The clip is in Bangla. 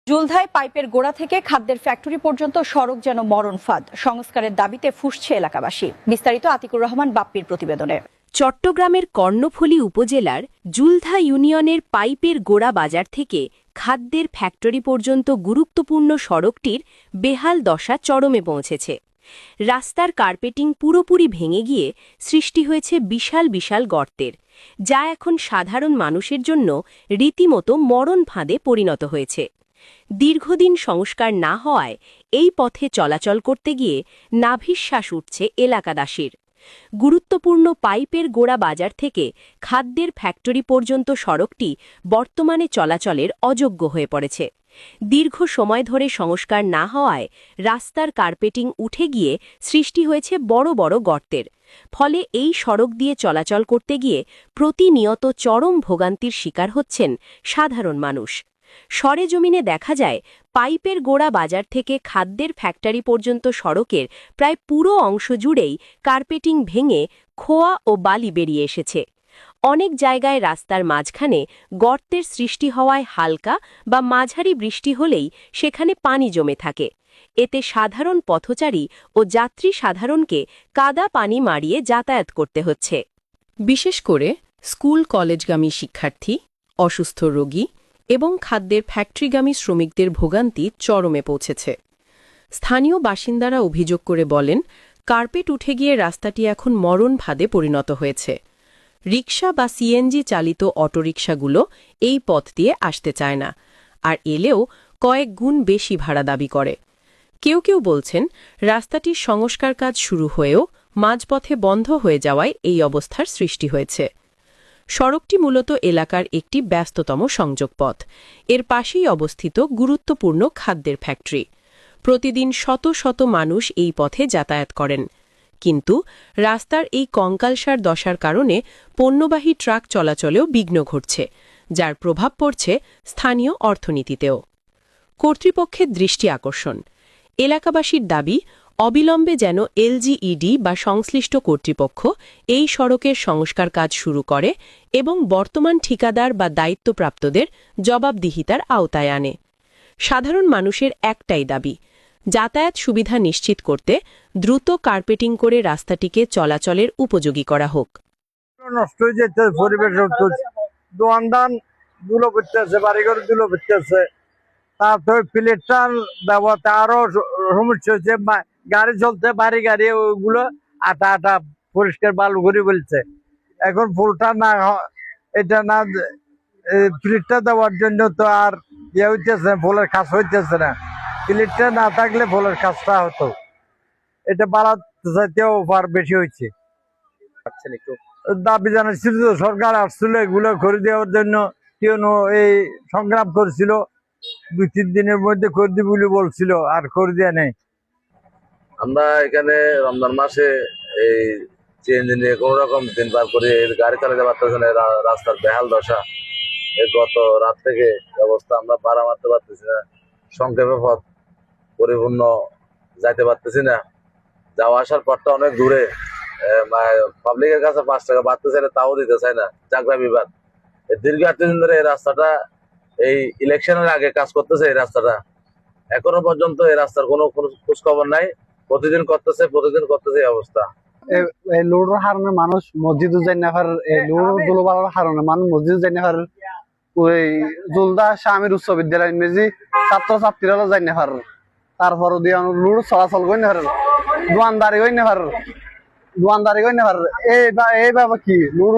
জুলধায় পাইপের গোড়া থেকে খাদ্যের ফ্যাক্টরি পর্যন্ত সড়ক যেন মরণ ফাঁদ, সংস্কারের দাবিতে ফুঁসছে এলাকাবাসী। বিস্তারিত আতিকুর রহমান বাপ্পির প্রতিবেদনে। চট্টগ্রামের কর্ণফুলী উপজেলার জুলধা ইউনিয়নের পাইপের গোড়া বাজার থেকে খাদ্যের ফ্যাক্টরি পর্যন্ত গুরুত্বপূর্ণ সড়কটির বেহাল দশা চরমে পৌঁছেছে। রাস্তার কার্পেটিং পুরোপুরি ভেঙে গিয়ে সৃষ্টি হয়েছে বিশাল বিশাল গর্তের, যা এখন সাধারণ মানুষের জন্য রীতিমতো মরণ ফাঁদে পরিণত হয়েছে। দীর্ঘদিন সংস্কার না হওয়ায় এই পথে চলাচল করতে গিয়ে নাভিশ্বাস উঠছে এলাকাবাসীর। গুরুত্বপূর্ণ পাইপের গোড়া বাজার থেকে খাদ্যের ফ্যাক্টরি পর্যন্ত সড়কটি বর্তমানে চলাচলের অযোগ্য হয়ে পড়েছে। দীর্ঘ সময় ধরে সংস্কার না হওয়ায় রাস্তার কার্পেটিং উঠে গিয়ে সৃষ্টি হয়েছে বড় বড় গর্তের, ফলে এই সড়ক দিয়ে চলাচল করতে গিয়ে প্রতিনিয়ত চরম ভোগান্তির শিকার হচ্ছেন সাধারণ মানুষ। সরেজমিনে দেখা যায়, পাইপের গোড়া বাজার থেকে খাদ্যের ফ্যাক্টরি পর্যন্ত সড়কের প্রায় পুরো অংশ জুড়েই কার্পেটিং ভেঙে খোয়া ও বালি বেরিয়ে এসেছে। অনেক জায়গায় রাস্তার মাঝখানে গর্তের সৃষ্টি হওয়ায় হালকা বা মাঝারি বৃষ্টি হলেই সেখানে পানি জমে থাকে। এতে সাধারণ পথচারী ও যাত্রী সাধারণকে কাদা পানি মারিয়ে যাতায়াত করতে হচ্ছে। বিশেষ করে স্কুল কলেজগামী শিক্ষার্থী, অসুস্থ রোগী এবং খাদ্যের ফ্যাক্টরিগামী শ্রমিকদের ভোগান্তি চরমে পৌঁছেছে। স্থানীয় বাসিন্দারা অভিযোগ করে বলেন, কার্পেট উঠে গিয়ে রাস্তাটি এখন মরণ ফাঁদে পরিণত হয়েছে। রিকশা বা সিএনজি চালিত অটোরিকশাগুলো এই পথ দিয়ে আসতে চায় না, আর এলেও কয়েক গুণ বেশি ভাড়া দাবি করে। কেউ কেউ বলছেন, রাস্তাটির সংস্কার কাজ শুরু হয়েও মাঝপথে বন্ধ হয়ে যাওয়ায় এই অবস্থার সৃষ্টি হয়েছে। সড়কটি মূলত এলাকার একটি ব্যস্ততম সংযোগপথ। এর পাশেই অবস্থিত গুরুত্বপূর্ণ খাদ্যের ফ্যাক্টরি। প্রতিদিন শত শত মানুষ এই পথে যাতায়াত করেন। কিন্তু রাস্তার এই কঙ্কালসার দশার কারণে পণ্যবাহী ট্রাক চলাচলেও বিঘ্ন ঘটছে, যার প্রভাব পড়ছে স্থানীয় অর্থনীতিতেও। কর্তৃপক্ষের দৃষ্টি আকর্ষণ। এলাকাবাসীর দাবি, অবিলম্বে যেন এলজিইডি বা সংশ্লিষ্ট কর্তৃপক্ষ এই সড়কের সংস্কার কাজ শুরু করে এবং বর্তমান ঠিকাদার বা দায়িত্বপ্রাপ্তদের জবাবদিহিতার আওতায় আনে। সাধারণ মানুষের একটাই দাবি, যাতায়াত সুবিধা নিশ্চিত করতে দ্রুত কার্পেটিং করে রাস্তাটিকে চলাচলের উপযোগী করা হোক। নষ্ট হয়ে যেতে, পরিবেশ দোয়ানদান দুলো করতেছে, বাড়িঘর দুলো করতেছে, তারপরে প্লেটটার ব্যবহার আরো সমস্যা হচ্ছে। গাড়ি চলতে, বাড়ি গাড়ি ওইগুলো আটা আটা পরিষ্কার বালু করে বলছে। এখন ফুলটা না, এটা না প্লেটটা দেওয়ার জন্য তো আর ইয়ে হইতেছে না, ফুলের কাজ হইতেছে না। প্লেটটা না থাকলে ফুলের কাজটা হতো। এটা বাড়াতে চাইতেও বেশি হয়েছে। দাবি জানাচ্ছিল, সরকার আসছিল এগুলো করে দেওয়ার জন্য, কেউ এই সংগ্রাম করেছিল, 2-3 দিনের মধ্যে করে দিবে বলে বলছিল, আর করে দেওয়া নেই। আমরা এখানে রমজান মাসে এই সিএনজি নিয়ে কোন রকম দিন পার করে গাড়ি চালাতে পারতেছে না। রাস্তার বেহাল দশা, গত রাত থেকে অবস্থা, আমরা ভাড়া মারতে পারতেছি না। সংক্ষেপে পথ পরিপূর্ণ যাইতে পারতেছি না। যাওয়া আসার পথটা অনেক দূরে, পাবলিকের কাছে 5 টাকা বাড়তে চাইলে তাও দিতে চায় না চাকরা বিভাগ। দীর্ঘ 8 দিন ধরে এই রাস্তাটা, এই ইলেকশনের আগে কাজ করতেছে এই রাস্তাটা, এখনো পর্যন্ত এই রাস্তার কোনো খোঁজ খবর নাই। প্রতিদিন করতেছে এই অবস্থা। এই লোডের হারণে মানুষ মসজিদও যাই না পার, এই লোড দুলোবালার হারণে মানুষ মসজিদ যাই না পার। ওই জুলদা স্বামীর উচ্চ বিদ্যালয় মেজি ছাত্রছাত্রীরা যাই না পার। তারপর দিয়ে লোড চলাচল করি না পার, দোয়ানদারি করি না পার, দোয়ানদারি করি না পার। এইভাবে কি লোড